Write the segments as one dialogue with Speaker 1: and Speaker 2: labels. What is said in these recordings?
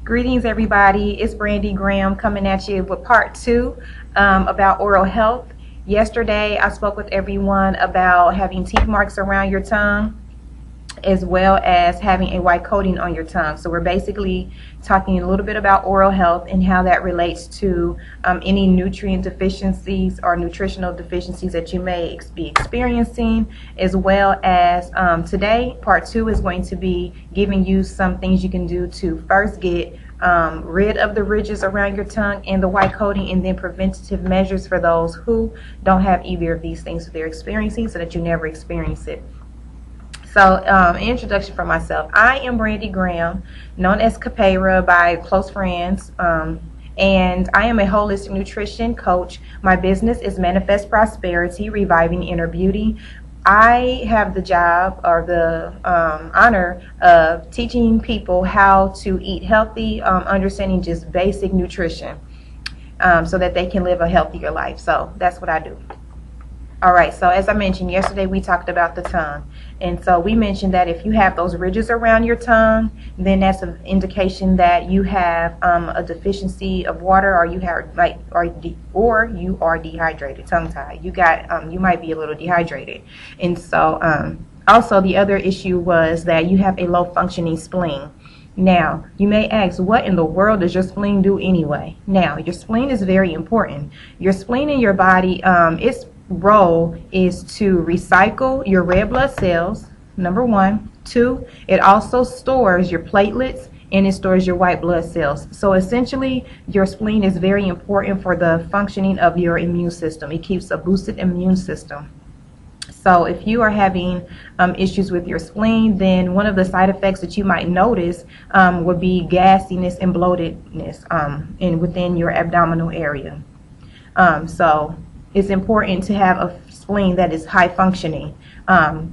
Speaker 1: Greetings, everybody. It's Brandy Graham coming at you with part 2 about oral health. Yesterday, I spoke with everyone about having teeth marks around your tongue, as well as having a white coating on your tongue. So we're basically talking a little bit about oral health and how that relates to any nutrient deficiencies or nutritional deficiencies that you may be experiencing, as well as today, part 2 is going to be giving you some things you can do to first get rid of the ridges around your tongue and the white coating, and then preventative measures for those who don't have either of these things that they're experiencing, so that you never experience it. So, introduction for myself. I am Brandy Graham, known as Capera by close friends, and I am a holistic nutrition coach. My business is Manifest Prosperity, Reviving Inner Beauty. I have the job or the honor of teaching people how to eat healthy, understanding just basic nutrition, so that they can live a healthier life. So that's what I do. All right, so as I mentioned yesterday, we talked about the tongue. And so we mentioned that if you have those ridges around your tongue, then that's an indication that you have a deficiency of water, or you have or you are dehydrated, tongue-tied. You might be a little dehydrated. And so also the other issue was that you have a low functioning spleen. Now, you may ask, what in the world does your spleen do anyway? Now, your spleen is very important. Your spleen in your body, its role is to recycle your red blood cells, number 1. 2, it also stores your platelets and it stores your white blood cells. So essentially, your spleen is very important for the functioning of your immune system. It keeps a boosted immune system. So if you are having issues with your spleen, then one of the side effects that you might notice would be gassiness and bloatedness within your abdominal area. So it's important to have a spleen that is high functioning.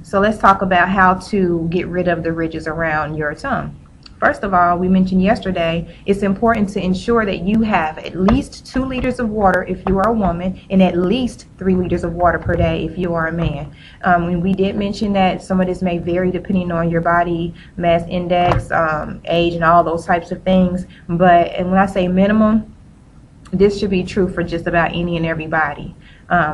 Speaker 1: So let's talk about how to get rid of the ridges around your tongue. First of all, we mentioned yesterday, it's important to ensure that you have at least 2 liters of water if you are a woman, and at least 3 liters of water per day if you are a man. And we did mention that some of this may vary depending on your body mass index, age, and all those types of things. And when I say minimum, this should be true for just about any and everybody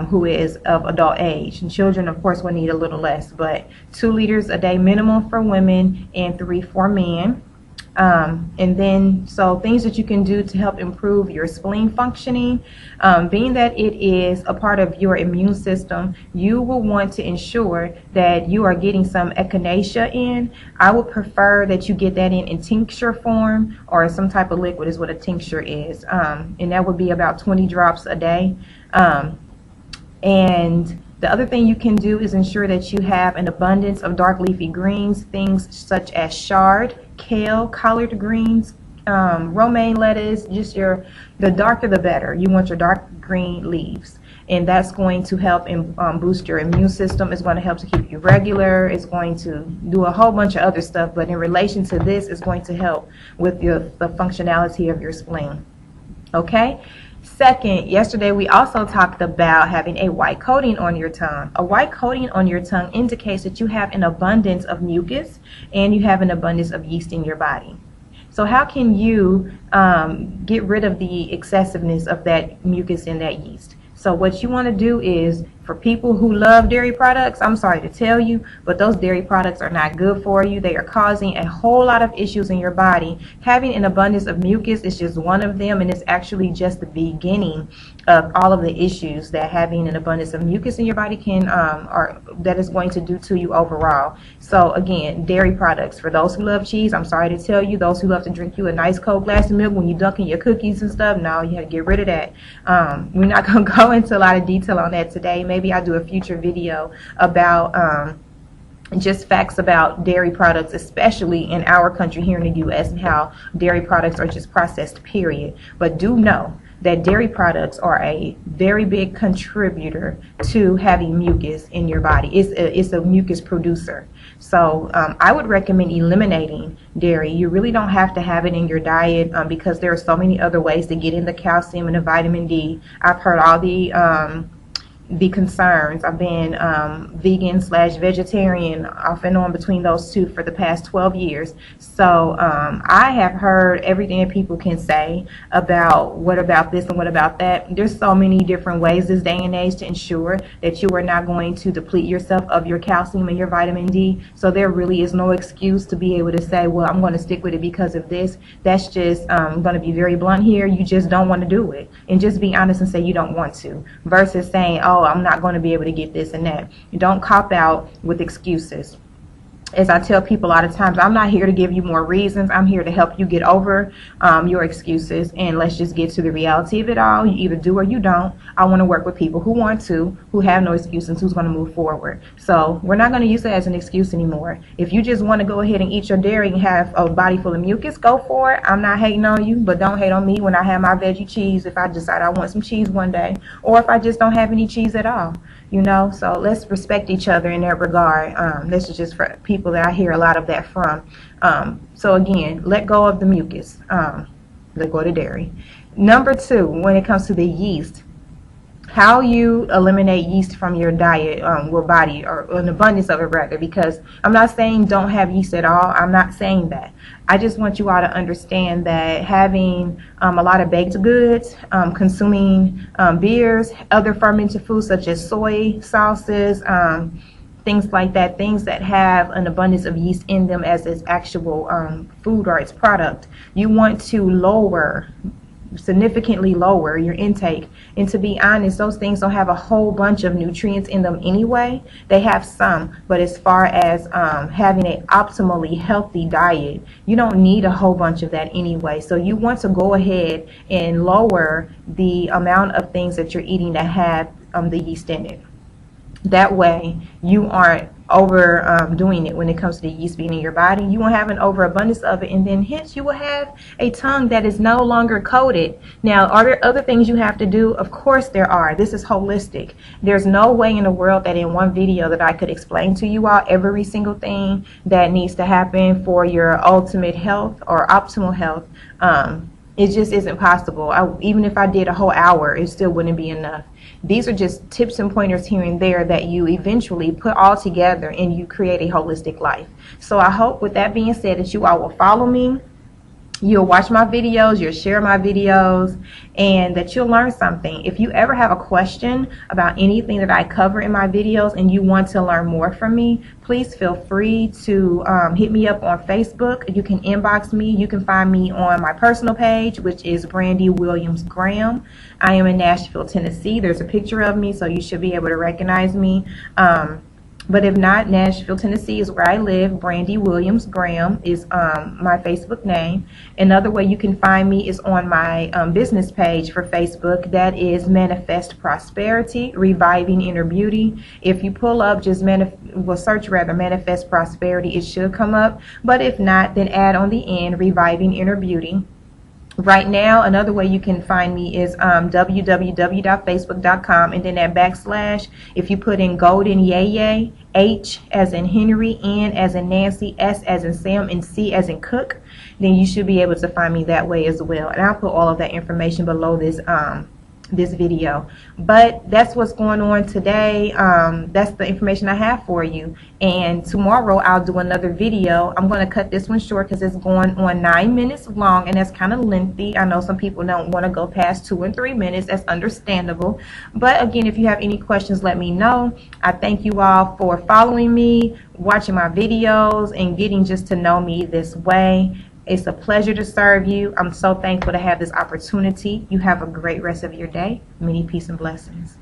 Speaker 1: who is of adult age. And children, of course, will need a little less, but 2 liters a day minimum for women and 3 for men. And then, so things that you can do to help improve your spleen functioning, being that it is a part of your immune system, you will want to ensure that you are getting some echinacea in. I would prefer that you get that in tincture form, or some type of liquid is what a tincture is. And that would be about 20 drops a day. And the other thing you can do is ensure that you have an abundance of dark leafy greens, things such as chard, kale, collard greens, romaine lettuce. Just the darker the better. You want your dark green leaves, and that's going to help boost your immune system. It's going to help to keep you regular. It's going to do a whole bunch of other stuff, but in relation to this, it's going to help with the functionality of your spleen. Okay? Second, yesterday we also talked about having a white coating on your tongue. A white coating on your tongue indicates that you have an abundance of mucus and you have an abundance of yeast in your body. So how can you get rid of the excessiveness of that mucus and that yeast? So what you want to do is, for people who love dairy products, I'm sorry to tell you, but those dairy products are not good for you. They are causing a whole lot of issues in your body. Having an abundance of mucus is just one of them, and it's actually just the beginning of all of the issues that having an abundance of mucus in your body can, or that is going to do to you overall. So again, dairy products. For those who love cheese, I'm sorry to tell you, those who love to drink you a nice cold glass of milk when you're dunking your cookies and stuff, no, you have to get rid of that. We're not going to go into a lot of detail on that today. Maybe I'll do a future video about just facts about dairy products, especially in our country here in the U.S., and how dairy products are just processed, period. But do know that dairy products are a very big contributor to having mucus in your body. It's a mucus producer. So I would recommend eliminating dairy. You really don't have to have it in your diet because there are so many other ways to get in the calcium and the vitamin D. I've heard all the the concerns. I've been vegan / vegetarian off and on between those two for the past 12 years. So I have heard everything that people can say about what about this and what about that. There's so many different ways this day and age to ensure that you are not going to deplete yourself of your calcium and your vitamin D. So there really is no excuse to be able to say, well, I'm going to stick with it because of this. That's just going to be very blunt here. You just don't want to do it. And just be honest and say you don't want to, versus saying, oh, I'm not going to be able to get this and that. You don't cop out with excuses. As I tell people a lot of times, I'm not here to give you more reasons. I'm here to help you get over your excuses, and let's just get to the reality of it all. You either do or you don't. I want to work with people who want to, who have no excuses, who's going to move forward. So we're not going to use it as an excuse anymore. If you just want to go ahead and eat your dairy and have a body full of mucus, go for it. I'm not hating on you, but don't hate on me when I have my veggie cheese if I decide I want some cheese one day, or if I just don't have any cheese at all. You know, so let's respect each other in that regard. This is just for people that I hear a lot of that from. So again, let go of the mucus. Let go of the dairy. Number 2, when it comes to the yeast, how you eliminate yeast from your diet, your body, or an abundance of it rather, because I'm not saying don't have yeast at all. I'm not saying that. I just want you all to understand that having a lot of baked goods, consuming beers, other fermented foods such as soy sauces, things like that, things that have an abundance of yeast in them as its actual food or its product, you want to significantly lower your intake. And to be honest, those things don't have a whole bunch of nutrients in them anyway. They have some, but as far as having an optimally healthy diet, you don't need a whole bunch of that anyway. So you want to go ahead and lower the amount of things that you're eating that have the yeast in it. That way you aren't overdoing it when it comes to the yeast being in your body. You won't have an overabundance of it, and then hence you will have a tongue that is no longer coated. Now, are there other things you have to do? Of course there are. This is holistic. There's no way in the world that in one video that I could explain to you all every single thing that needs to happen for your ultimate health or optimal health. It just isn't possible. Even if I did a whole hour, it still wouldn't be enough. These are just tips and pointers here and there that you eventually put all together and you create a holistic life. So I hope with that being said that you all will follow me. You'll watch my videos, you'll share my videos, and that you'll learn something. If you ever have a question about anything that I cover in my videos and you want to learn more from me, please feel free to hit me up on Facebook. You can inbox me. You can find me on my personal page, which is Brandy Williams Graham. I am in Nashville, Tennessee. There's a picture of me, so you should be able to recognize me. But if not, Nashville, Tennessee is where I live. Brandy Williams Graham is my Facebook name. Another way you can find me is on my business page for Facebook. That is Manifest Prosperity, Reviving Inner Beauty. If you pull up, just search Manifest Prosperity, it should come up. But if not, then add on the end, Reviving Inner Beauty. Right now, another way you can find me is www.facebook.com, and then that /, if you put in Golden Yeye, H as in Henry, N as in Nancy, S as in Sam, and C as in Cook, then you should be able to find me that way as well. And I'll put all of that information below this video. But that's what's going on today. That's the information I have for you, and tomorrow I'll do another video. I'm going to cut this one short because it's going on 9 minutes long, and that's kind of lengthy. I know some people don't want to go past 2 and 3 minutes. That's understandable. But again, if you have any questions, let me know. I thank you all for following me, watching my videos, and getting just to know me this way. It's a pleasure to serve you. I'm so thankful to have this opportunity. You have a great rest of your day. Many peace and blessings.